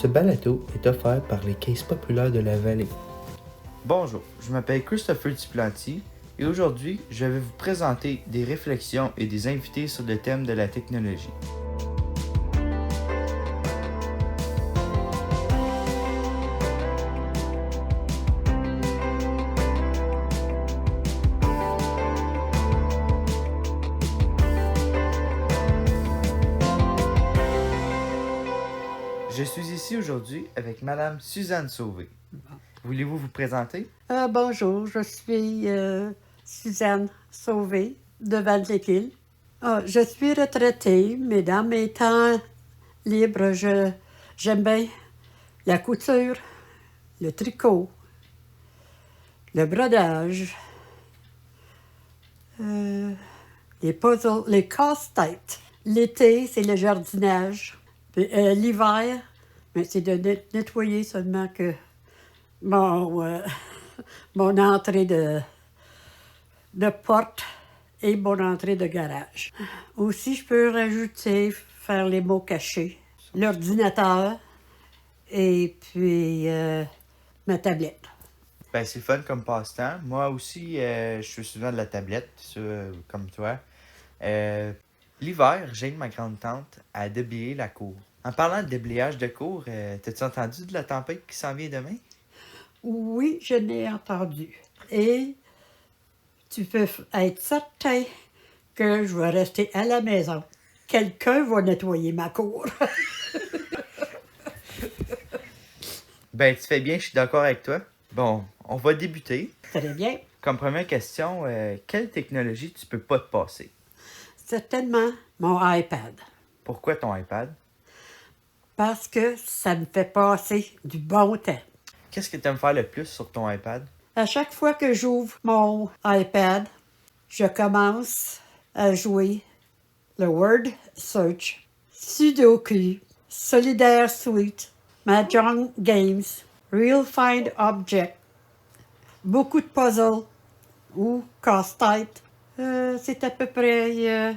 Ce balado est offert par les Caisses populaires de la vallée. Bonjour, je m'appelle Christopher Duplanty et aujourd'hui, je vais vous présenter des réflexions et des invités sur le thème de la technologie. Je suis ici aujourd'hui avec Madame Suzanne Sauvé. Voulez-vous vous présenter? Bonjour, je suis Suzanne Sauvé de Val-des-Quilles. Je suis retraitée, mais dans mes temps libres, j'aime bien la couture, le tricot, le brodage, les puzzles, les casse-têtes. L'été, c'est le jardinage. Puis, l'hiver, mais c'est de nettoyer seulement que mon entrée de porte et mon entrée de garage. Aussi, je peux rajouter, faire les mots cachés, l'ordinateur et puis ma tablette. Ben, c'est fun comme passe-temps. Moi aussi, je suis souvent de la tablette, comme toi. L'hiver, j'aide ma grande-tante à déblayer la cour. En parlant de déblayage de cour, t'as-tu entendu de la tempête qui s'en vient demain? Oui, je l'ai entendu. Et tu peux être certain que je vais rester à la maison. Quelqu'un va nettoyer ma cour. Ben, tu fais bien, je suis d'accord avec toi. Bon, on va débuter. Très bien. Comme première question, quelle technologie tu peux pas te passer? Certainement mon iPad. Pourquoi ton iPad? Parce que ça me fait passer du bon temps. Qu'est-ce que tu aimes faire le plus sur ton iPad? À chaque fois que j'ouvre mon iPad, je commence à jouer le Word Search, Sudoku, Solidaire Suite, Mahjong Games, Real Find Object, beaucoup de puzzles ou casse-tête. C'est à peu près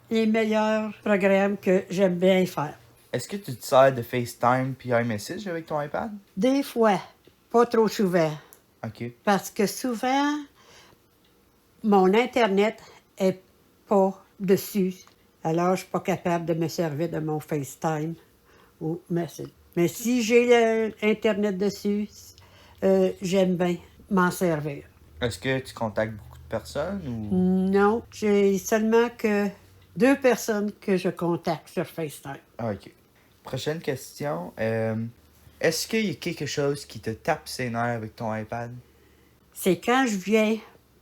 les meilleurs programmes que j'aime bien faire. Est-ce que tu te sers de FaceTime puis iMessage avec ton iPad? Des fois, pas trop souvent. OK. Parce que souvent, mon Internet est pas dessus. Alors, je suis pas capable de me servir de mon FaceTime ou Message. Mais si j'ai l'Internet dessus, j'aime bien m'en servir. Est-ce que tu contactes beaucoup de personnes ou... Non, j'ai seulement que 2 personnes que je contacte sur FaceTime. Ah, OK. Prochaine question. Est-ce qu'il y a quelque chose qui te tape ses nerfs avec ton iPad? C'est quand je viens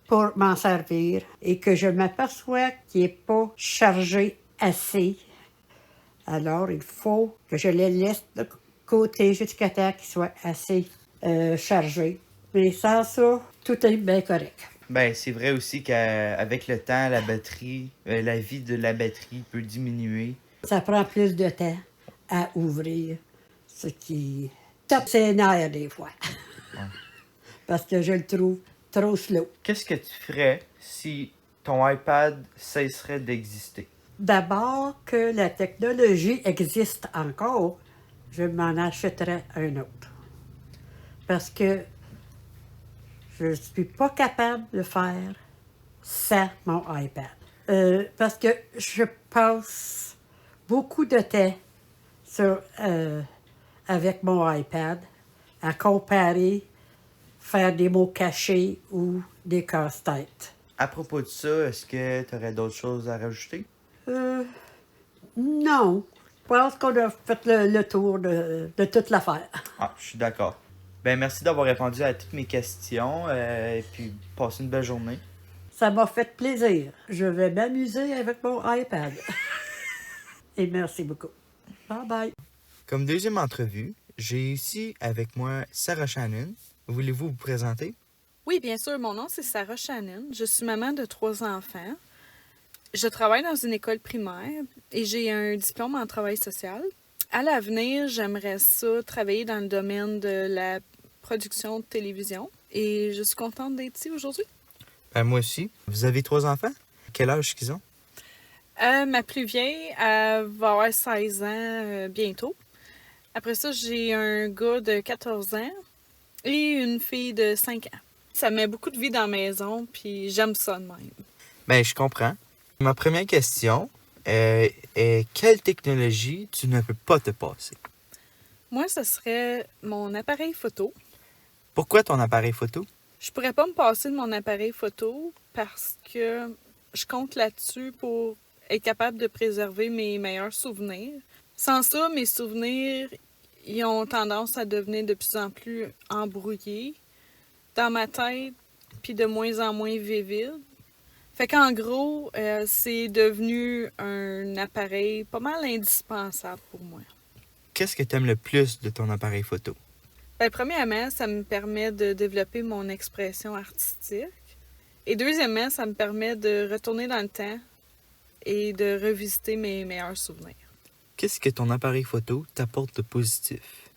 pour m'en servir et que je m'aperçois qu'il n'est pas chargé assez. Alors, il faut que je le laisse de côté jusqu'à temps qu'il soit assez chargé. Mais sans ça, tout est bien correct. Ben, c'est vrai aussi qu'avec le temps, la batterie, la vie de la batterie peut diminuer. Ça prend plus de temps à ouvrir, ce qui tape ses nerfs des fois. Ouais. Parce que je le trouve trop slow. Qu'est-ce que tu ferais si ton iPad cesserait d'exister? D'abord que la technologie existe encore, je m'en achèterais un autre. Parce que je ne suis pas capable de faire sans mon iPad. Parce que je passe beaucoup de temps avec mon iPad à comparer, faire des mots cachés ou des casse-têtes. À propos de ça, est-ce que tu aurais d'autres choses à rajouter? Non. Je pense qu'on a fait le tour de toute l'affaire. Ah, je suis d'accord. Ben, merci d'avoir répondu à toutes mes questions et puis passez une belle journée. Ça m'a fait plaisir. Je vais m'amuser avec mon iPad. Et merci beaucoup. Bye bye. Comme deuxième entrevue, j'ai ici avec moi Sarah Shannon. Voulez-vous vous présenter? Oui, bien sûr. Mon nom, c'est Sarah Shannon. Je suis maman de 3 enfants. Je travaille dans une école primaire et j'ai un diplôme en travail social. À l'avenir, j'aimerais ça travailler dans le domaine de la production de télévision et je suis contente d'être ici aujourd'hui. Ben, moi aussi. Vous avez 3 enfants? Quel âge qu'ils ont? Ma plus vieille, elle va avoir 16 ans bientôt. Après ça, j'ai un gars de 14 ans et une fille de 5 ans. Ça met beaucoup de vie dans la maison, puis j'aime ça de même. Ben, je comprends. Ma première question est quelle technologie tu ne peux pas te passer? Moi, ce serait mon appareil photo. Pourquoi ton appareil photo? Je pourrais pas me passer de mon appareil photo parce que je compte là-dessus pour être capable de préserver mes meilleurs souvenirs. Sans ça, mes souvenirs, ils ont tendance à devenir de plus en plus embrouillés dans ma tête, puis de moins en moins vivides. Fait qu'en gros, c'est devenu un appareil pas mal indispensable pour moi. Qu'est-ce que tu aimes le plus de ton appareil photo? Ben, premièrement, ça me permet de développer mon expression artistique. Et deuxièmement, ça me permet de retourner dans le temps et de revisiter mes meilleurs souvenirs. Qu'est-ce que ton appareil photo t'apporte de positif?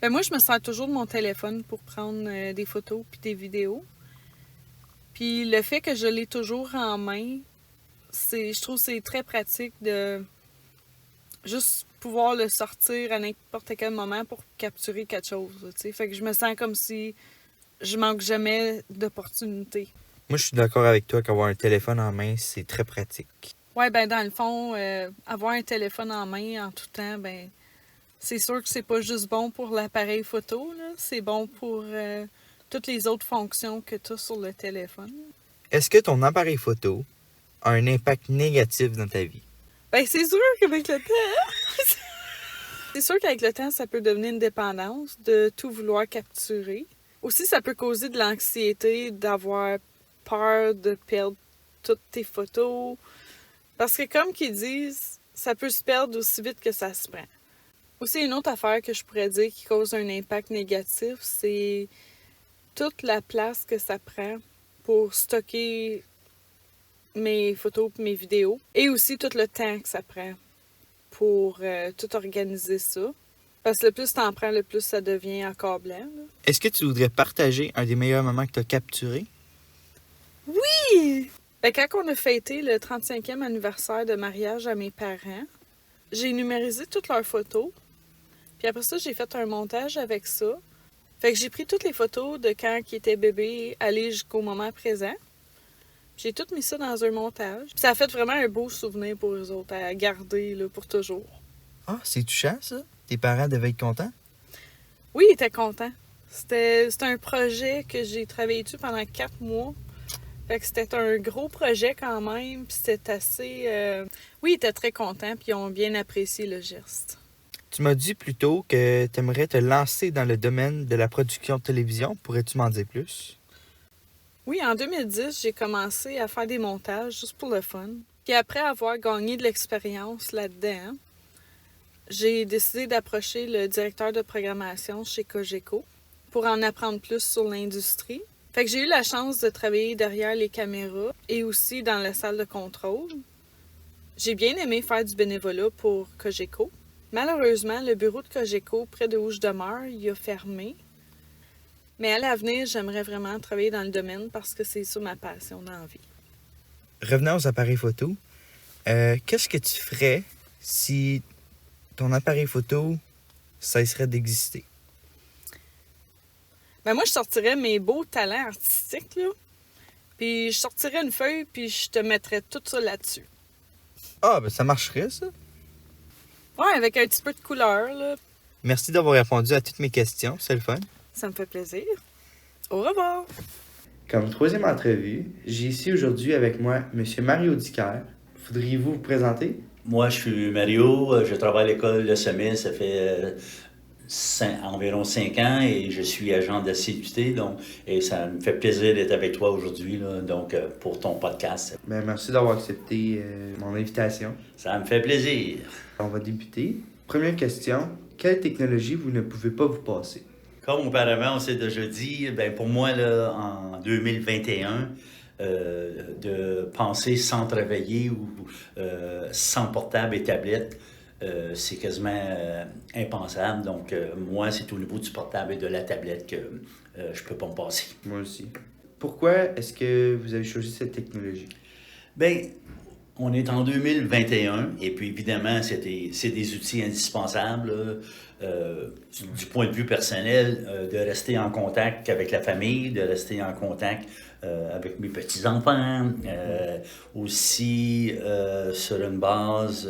Ben, moi, je me sers toujours de mon téléphone pour prendre des photos puis des vidéos. Puis le fait que je l'ai toujours en main, je trouve que c'est très pratique de juste pouvoir le sortir à n'importe quel moment pour capturer quelque chose. T'sais. Fait que je me sens comme si je manque jamais d'opportunités. Moi, je suis d'accord avec toi qu'avoir un téléphone en main, c'est très pratique. Ouais, ben dans le fond, avoir un téléphone en main en tout temps, ben c'est sûr que c'est pas juste bon pour l'appareil photo, là, c'est bon pour toutes les autres fonctions que tu as sur le téléphone. Est-ce que ton appareil photo a un impact négatif dans ta vie? Ben c'est sûr qu'avec le temps, c'est sûr qu'avec le temps, ça peut devenir une dépendance de tout vouloir capturer. Aussi, ça peut causer de l'anxiété, d'avoir peur de perdre toutes tes photos. Parce que comme qu'ils disent, ça peut se perdre aussi vite que ça se prend. Aussi, une autre affaire que je pourrais dire qui cause un impact négatif, c'est toute la place que ça prend pour stocker mes photos et mes vidéos. Et aussi tout le temps que ça prend pour tout organiser ça. Parce que le plus t'en prends, le plus ça devient encore blanc. Là. Est-ce que tu voudrais partager un des meilleurs moments que tu as capturés? Oui! Ben, quand on a fêté le 35e anniversaire de mariage à mes parents, j'ai numérisé toutes leurs photos. Puis après ça, j'ai fait un montage avec ça. Fait que j'ai pris toutes les photos de quand ils étaient bébés, aller jusqu'au moment présent. J'ai tout mis ça dans un montage. Puis ça a fait vraiment un beau souvenir pour eux autres à garder là, pour toujours. Ah, c'est touchant, ça? Tes parents devaient être contents? Oui, ils étaient contents. C'était un projet que j'ai travaillé dessus pendant 4 mois. Fait que c'était un gros projet quand même. Puis c'était assez... Oui, ils étaient très contents puis ils ont bien apprécié le geste. Tu m'as dit plus tôt que tu aimerais te lancer dans le domaine de la production de télévision. Pourrais-tu m'en dire plus? Oui, en 2010, j'ai commencé à faire des montages juste pour le fun. Puis après avoir gagné de l'expérience là-dedans, j'ai décidé d'approcher le directeur de programmation chez Cogeco pour en apprendre plus sur l'industrie. Fait que j'ai eu la chance de travailler derrière les caméras et aussi dans la salle de contrôle. J'ai bien aimé faire du bénévolat pour Cogeco. Malheureusement, le bureau de Cogeco, près de où je demeure, il a fermé. Mais à l'avenir, j'aimerais vraiment travailler dans le domaine parce que c'est ça ma passion dans la vie. Revenons aux appareils photo. Qu'est-ce que tu ferais si ton appareil photo cesserait d'exister? Ben moi, je sortirais mes beaux talents artistiques, là. Puis je sortirais une feuille, puis je te mettrais tout ça là-dessus. Ah, ben ça marcherait, ça. Ouais, avec un petit peu de couleur, là. Merci d'avoir répondu à toutes mes questions. C'est le fun. Ça me fait plaisir. Au revoir! Comme troisième entrevue, j'ai ici aujourd'hui avec moi M. Mario Dicker. Voudriez-vous vous présenter? Moi, je suis Mario, je travaille à l'école de Semille, ça fait environ 5 ans et je suis agent d'assiduité, donc, et ça me fait plaisir d'être avec toi aujourd'hui, là, donc, pour ton podcast. Ben, merci d'avoir accepté mon invitation. Ça me fait plaisir. On va débuter. Première question, quelle technologie vous ne pouvez pas vous passer? Comme auparavant, on s'est déjà dit, ben pour moi, là, en 2021, de penser sans travailler ou sans portable et tablette, c'est quasiment impensable. Donc, moi, c'est au niveau du portable et de la tablette que je peux pas me passer. Moi aussi. Pourquoi est-ce que vous avez choisi cette technologie? Bien, On est en 2021 et puis évidemment, c'est des outils indispensables du point de vue personnel, de rester en contact avec la famille, de rester en contact avec mes petits-enfants, aussi sur une base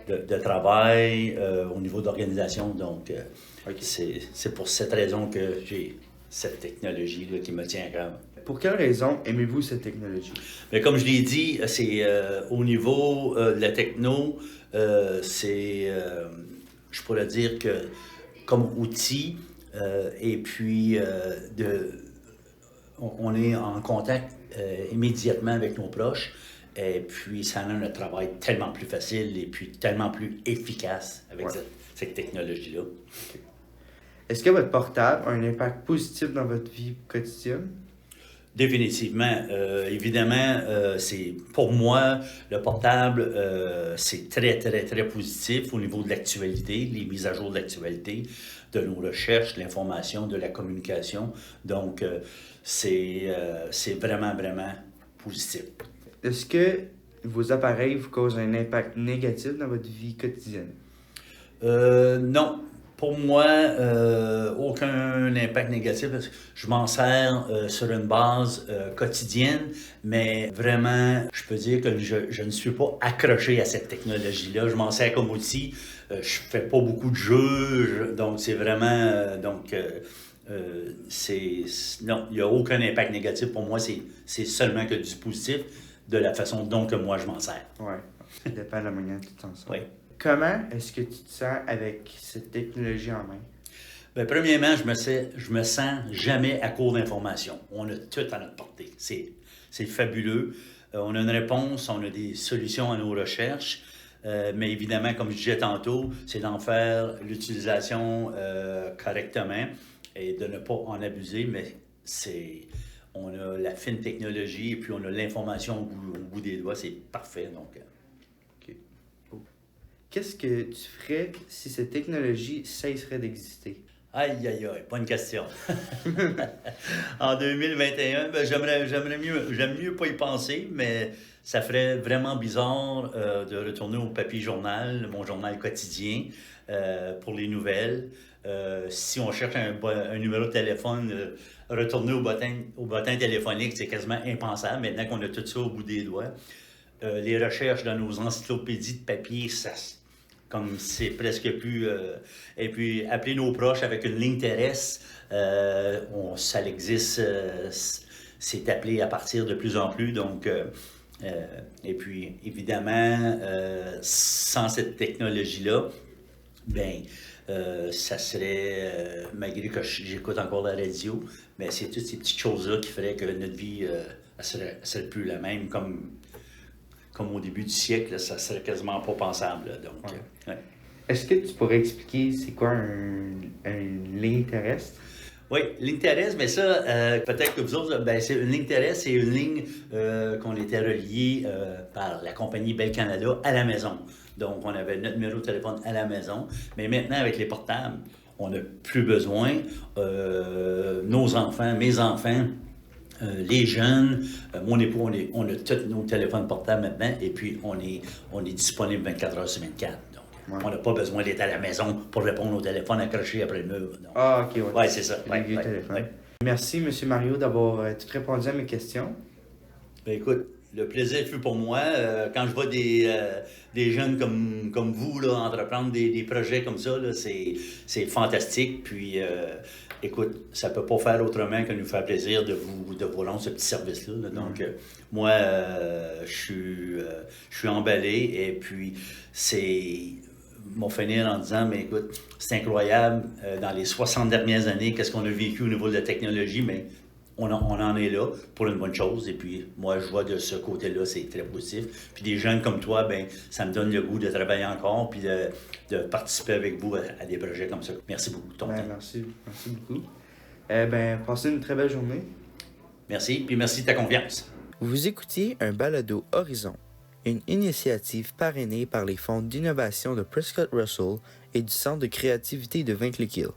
de travail au niveau d'organisation. Donc, c'est pour cette raison que j'ai cette technologie-là qui me tient à cœur. Pour quelle raison aimez-vous cette technologie? Mais comme je l'ai dit, c'est au niveau de la techno, je pourrais dire que comme outil, et puis on est en contact immédiatement avec nos proches, et puis ça rend notre travail tellement plus facile et puis tellement plus efficace avec cette technologie-là. Okay. Est-ce que votre portable a un impact positif dans votre vie quotidienne? Définitivement. Évidemment, pour moi, le portable, c'est très, très, très positif au niveau de l'actualité, les mises à jour de l'actualité, de nos recherches, de l'information, de la communication. Donc, c'est vraiment, vraiment positif. Est-ce que vos appareils vous causent un impact négatif dans votre vie quotidienne? Non. Pour moi, aucun impact négatif. Parce que je m'en sers sur une base quotidienne, mais vraiment, je peux dire que je ne suis pas accroché à cette technologie-là. Je m'en sers comme outil. Je fais pas beaucoup de jeux, donc c'est vraiment... non, il n'y a aucun impact négatif. Pour moi, c'est seulement que du positif de la façon dont que moi je m'en sers. Oui, ça dépend de la manière dont tu t'en sers. Oui. Comment est-ce que tu te sens avec cette technologie en main? Bien, premièrement, je me sens jamais à court d'informations. On a tout à notre portée. C'est fabuleux. On a une réponse, on a des solutions à nos recherches. Mais évidemment, comme je disais tantôt, c'est d'en faire l'utilisation correctement et de ne pas en abuser. Mais on a la fine technologie et puis on a l'information au bout des doigts. C'est parfait. Donc, qu'est-ce que tu ferais si cette technologie cesserait d'exister? Aïe, aïe, aïe, bonne question. En 2021, ben, j'aime mieux pas y penser, mais ça ferait vraiment bizarre de retourner au papier journal, mon journal quotidien, pour les nouvelles. Si on cherche un numéro de téléphone, retourner au bottin téléphonique, c'est quasiment impensable maintenant qu'on a tout ça au bout des doigts. Les recherches dans nos encyclopédies de papier, comme c'est presque plus... et puis, appeler nos proches avec une ligne terrestre, ça existe, c'est appelé à partir de plus en plus. Donc, et puis, évidemment, sans cette technologie-là, bien, ça serait, malgré que j'écoute encore la radio, mais c'est toutes ces petites choses-là qui feraient que notre vie elle serait plus la même, comme au début du siècle, là, ça serait quasiment pas pensable. Donc, ouais. Est-ce que tu pourrais expliquer c'est quoi une ligne terrestre? Oui, ligne terrestre, mais ça, peut-être que vous autres, c'est une ligne terrestre, c'est une ligne qu'on était relié par la compagnie Bell Canada à la maison. Donc, on avait notre numéro de téléphone à la maison. Mais maintenant, avec les portables, on n'a plus besoin. Nos enfants, mes enfants, les jeunes, mon époux, on a tous nos téléphones portables maintenant et puis on est disponible 24 heures sur 24. Donc, on n'a pas besoin d'être à la maison pour répondre au téléphone accroché après le mur. Donc. Ah, OK, ouais. Oui, c'est ça. Ouais. Merci, M. Mario, d'avoir tout répondu à mes questions. Ben, écoute, le plaisir fut pour moi. Quand je vois des jeunes comme vous là, entreprendre des projets comme ça, là, c'est fantastique. Puis, écoute, ça ne peut pas faire autrement que nous faire plaisir de vous rendre ce petit service-là. Là. Donc, moi, je suis emballé. Et puis, m'ont finir en disant, mais écoute, c'est incroyable. Dans les 60 dernières années, qu'est-ce qu'on a vécu au niveau de la technologie? Mais on en est là pour une bonne chose. Et puis, moi, je vois de ce côté-là, c'est très positif. Puis des jeunes comme toi, ben ça me donne le goût de travailler encore puis de participer avec vous à des projets comme ça. Merci beaucoup de ton temps. Merci beaucoup. Passez une très belle journée. Merci, puis merci de ta confiance. Vous écoutiez un balado Horizon, une initiative parrainée par les fonds d'innovation de Prescott Russell et du Centre de créativité de Vinkleek Hill.